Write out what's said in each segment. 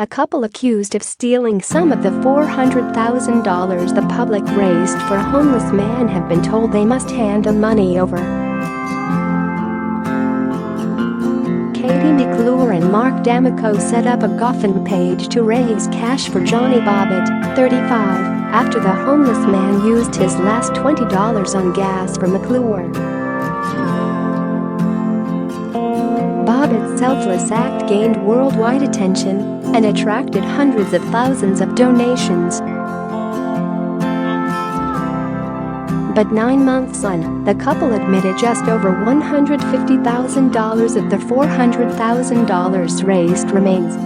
a couple accused of stealing some of the $400,000 the public raised for a homeless man have been told they must hand the money over. Katie McClure and Mark D'Amico set up a GoFundMe page to raise cash for Johnny Bobbitt, 35, after the homeless man used his last $20 on gas for McClure. Bobbitt's selfless act gained worldwide attention and attracted hundreds of thousands of donations. But 9 months on, the couple admitted just over $150,000 of the $400,000 raised remains.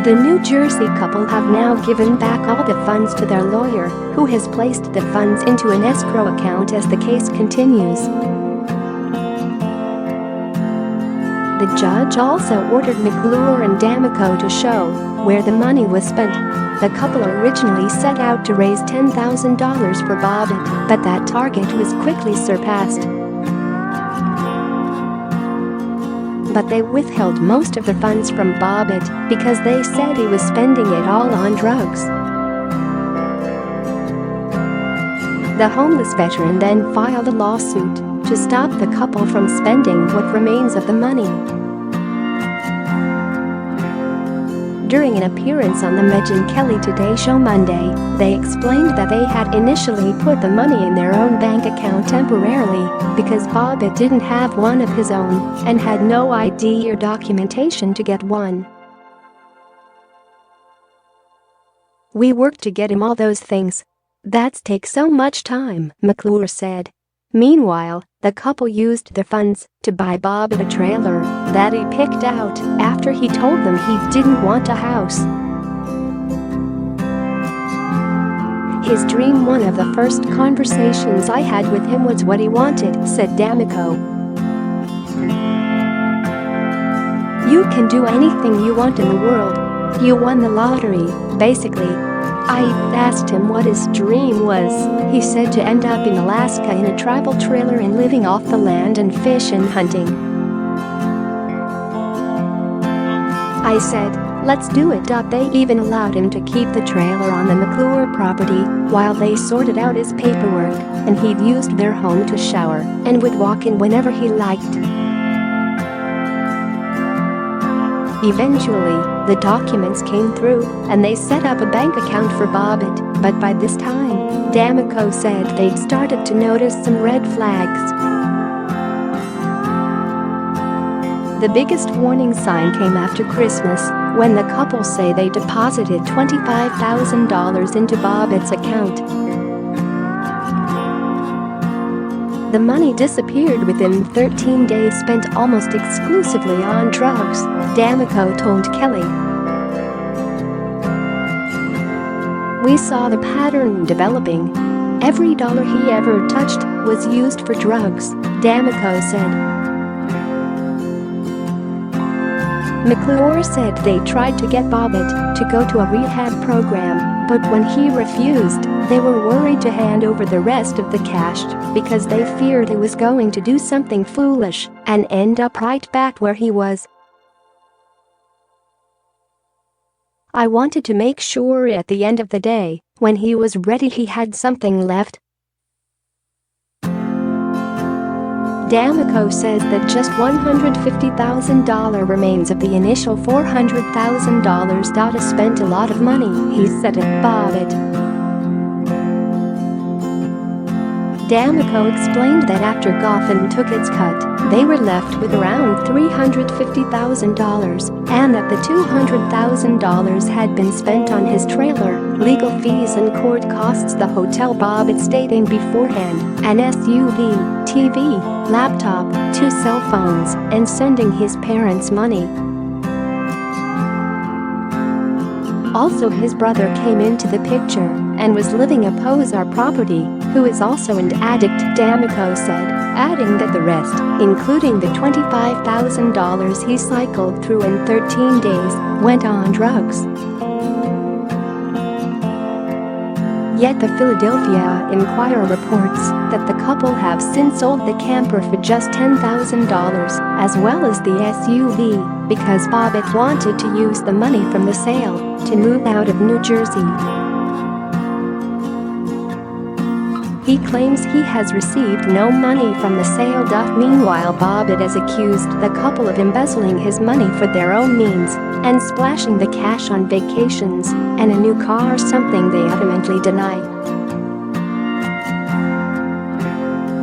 The New Jersey couple have now given back all the funds to their lawyer, who has placed the funds into an escrow account as the case continues. The judge also ordered McClure and D'Amico to show where the money was spent. The couple originally set out to raise $10,000 for Bobbitt, but that target was quickly surpassed. But they withheld most of the funds from Bobbitt because they said he was spending it all on drugs. The homeless veteran then filed a lawsuit to stop the couple from spending what remains of the money. During an appearance on the Megyn Kelly Today Show Monday, they explained that they had initially put the money in their own bank account temporarily because Bobbitt didn't have one of his own and had no ID or documentation to get one. "We worked to get him all those things. That's take so much time," McClure said. Meanwhile, the couple used the funds to buy Bobbitt a trailer that he picked out after he told them he didn't want a house. "His dream, one of the first conversations I had with him was what he wanted," said D'Amico. "You can do anything you want in the world. You won the lottery, basically. I asked him what his dream was. He said to end up in Alaska in a tribal trailer and living off the land and fish and hunting. I said, let's do it. They even allowed him to keep the trailer on the McClure property while they sorted out his paperwork, and he'd used their home to shower and would walk in whenever he liked. Eventually, the documents came through and they set up a bank account for Bobbitt, but by this time, D'Amico said they'd started to notice some red flags. The biggest warning sign came after Christmas, when the couple say they deposited $25,000 into Bobbitt's account. The money disappeared within 13 days, spent almost exclusively on drugs, D'Amico told Kelly. We saw the pattern developing. Every dollar he ever touched was used for drugs, D'Amico said. McClure said they tried to get Bobbitt to go to a rehab program, but when he refused, they were worried to hand over the rest of the cash because they feared he was going to do something foolish and end up right back where he was. I wanted to make sure at the end of the day, when he was ready, he had something left. D'Amico says that just $150,000 remains of the initial $400,000. Dada spent a lot of money, he said at Bobbitt. D'Amico explained that after GoFundMe took its cut, they were left with around $350,000 and that the $200,000 had been spent on his trailer, legal fees and court costs, the hotel Bobbitt stayed in beforehand, an SUV, TV, laptop, 2 cell phones, and sending his parents money. Also, his brother came into the picture and was living at Posar property, who is also an addict, D'Amico said, adding that the rest, including the $25,000 he cycled through in 13 days, went on drugs. Yet the Philadelphia Inquirer reports that the couple have since sold the camper for just $10,000, as well as the SUV, because Bobbitt wanted to use the money from the sale to move out of New Jersey. He claims he has received no money from the sale. Meanwhile, Bobbitt has accused the couple of embezzling his money for their own means and splashing the cash on vacations and a new car, something they adamantly deny.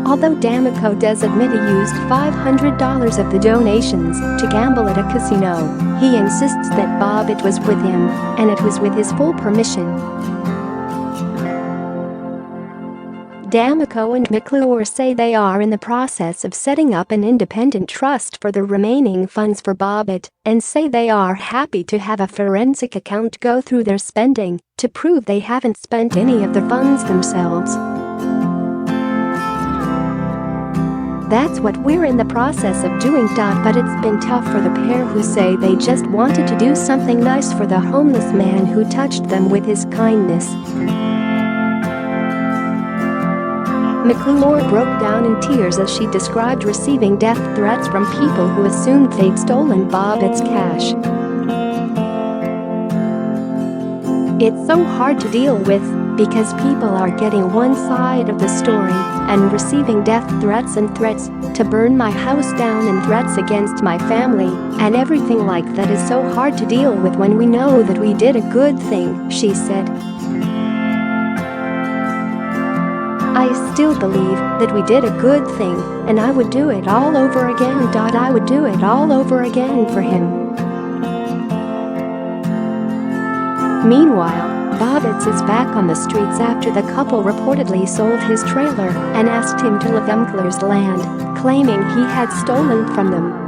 Although D'Amico does admit he used $500 of the donations to gamble at a casino, he insists that Bobbitt was with him and it was with his full permission. D'Amico and McClure say they are in the process of setting up an independent trust for the remaining funds for Bobbitt and say they are happy to have a forensic account go through their spending to prove they haven't spent any of the funds themselves. That's what we're in the process of doing. But it's been tough for the pair, who say they just wanted to do something nice for the homeless man who touched them with his kindness. McClure broke down in tears as she described receiving death threats from people who assumed they'd stolen Bobbitt's cash. It's so hard to deal with because people are getting one side of the story and receiving death threats and threats to burn my house down and threats against my family and everything like that is so hard to deal with when we know that we did a good thing, she said. I still believe that we did a good thing, and I would do it all over again. I would do it all over again for him. Meanwhile, Bobbitt is back on the streets after the couple reportedly sold his trailer and asked him to leave McClure's land, claiming he had stolen from them.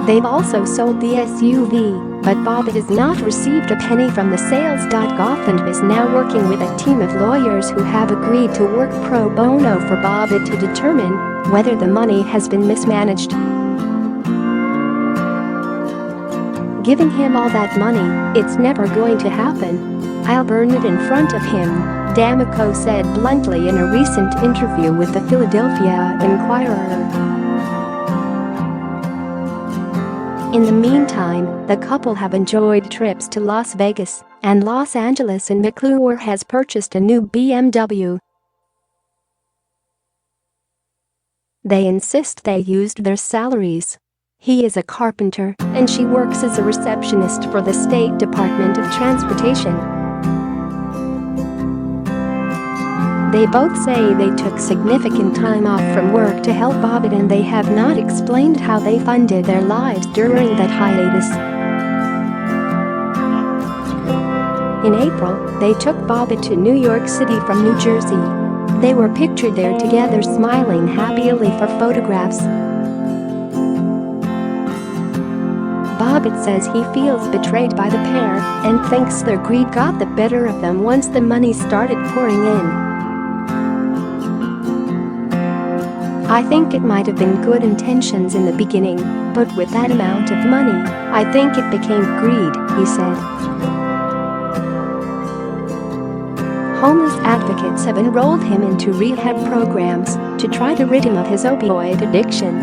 They've also sold the SUV, but Bobbitt has not received a penny from the sales. Goffin is now working with a team of lawyers who have agreed to work pro bono for Bobbitt to determine whether the money has been mismanaged. Giving him all that money, it's never going to happen. I'll burn it in front of him, D'Amico said bluntly in a recent interview with the Philadelphia Inquirer. In the meantime, the couple have enjoyed trips to Las Vegas and Los Angeles, and McClure has purchased a new BMW. They insist they used their salaries. He is a carpenter and she works as a receptionist for the State Department of Transportation. They both say they took significant time off from work to help Bobbitt, and they have not explained how they funded their lives during that hiatus. In April, they took Bobbitt to New York City from New Jersey. They were pictured there together smiling happily for photographs. Bobbitt says he feels betrayed by the pair and thinks their greed got the better of them once the money started pouring in. I think it might have been good intentions in the beginning, but with that amount of money, I think it became greed, he said. Homeless advocates have enrolled him into rehab programs to try to rid him of his opioid addiction.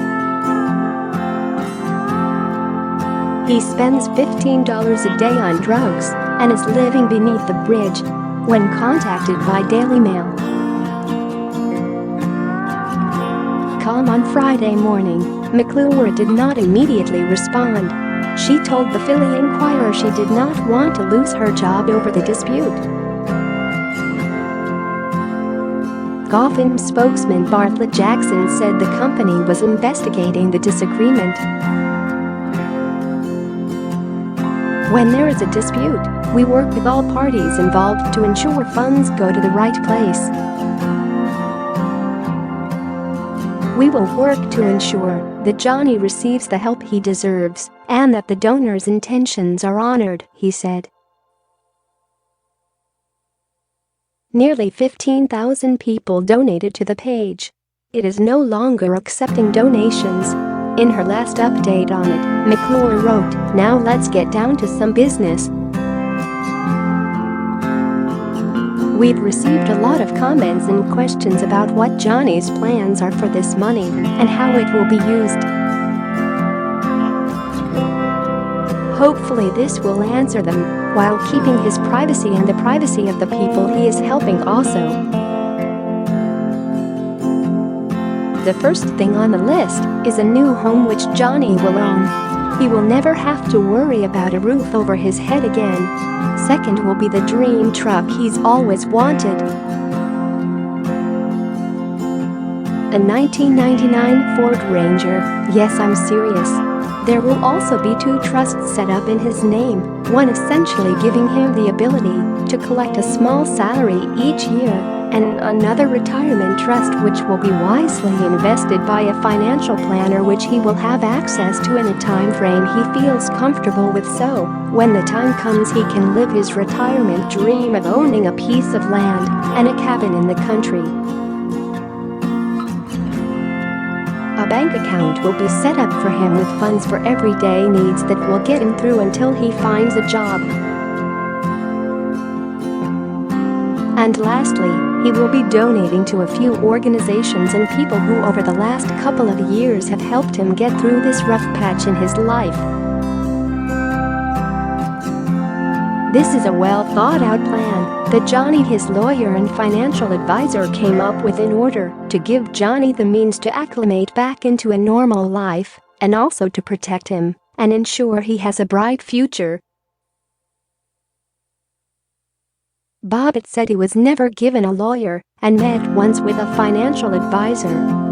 He spends $15 a day on drugs and is living beneath the bridge. When contacted by Daily Mail. On Friday morning, McClure did not immediately respond. She told the Philly Inquirer she did not want to lose her job over the dispute. Goffin spokesman Bartlett Jackson said the company was investigating the disagreement. When there is a dispute, we work with all parties involved to ensure funds go to the right place. We will work to ensure that Johnny receives the help he deserves and that the donor's intentions are honored, he said. Nearly 15,000 people donated to the page. It is no longer accepting donations. In her last update on it, McClure wrote, "Now let's get down to some business." We've received a lot of comments and questions about what Johnny's plans are for this money and how it will be used. Hopefully this will answer them, while keeping his privacy and the privacy of the people he is helping also. The first thing on the list is a new home which Johnny will own. He will never have to worry about a roof over his head again. Second will be the dream truck he's always wanted. A 1999 Ford Ranger. Yes, I'm serious. There will also be 2 trusts set up in his name, one essentially giving him the ability to collect a small salary each year, and another retirement trust which will be wisely invested by a financial planner which he will have access to in a time frame he feels comfortable with, so when the time comes he can live his retirement dream of owning a piece of land and a cabin in the country. A bank account will be set up for him with funds for everyday needs that will get him through until he finds a job. And lastly, he will be donating to a few organizations and people who over the last couple of years have helped him get through this rough patch in his life. This is a well-thought-out plan that Johnny, his lawyer and financial advisor, came up with in order to give Johnny the means to acclimate back into a normal life and also to protect him and ensure he has a bright future. Bobbitt said he was never given a lawyer and met once with a financial advisor.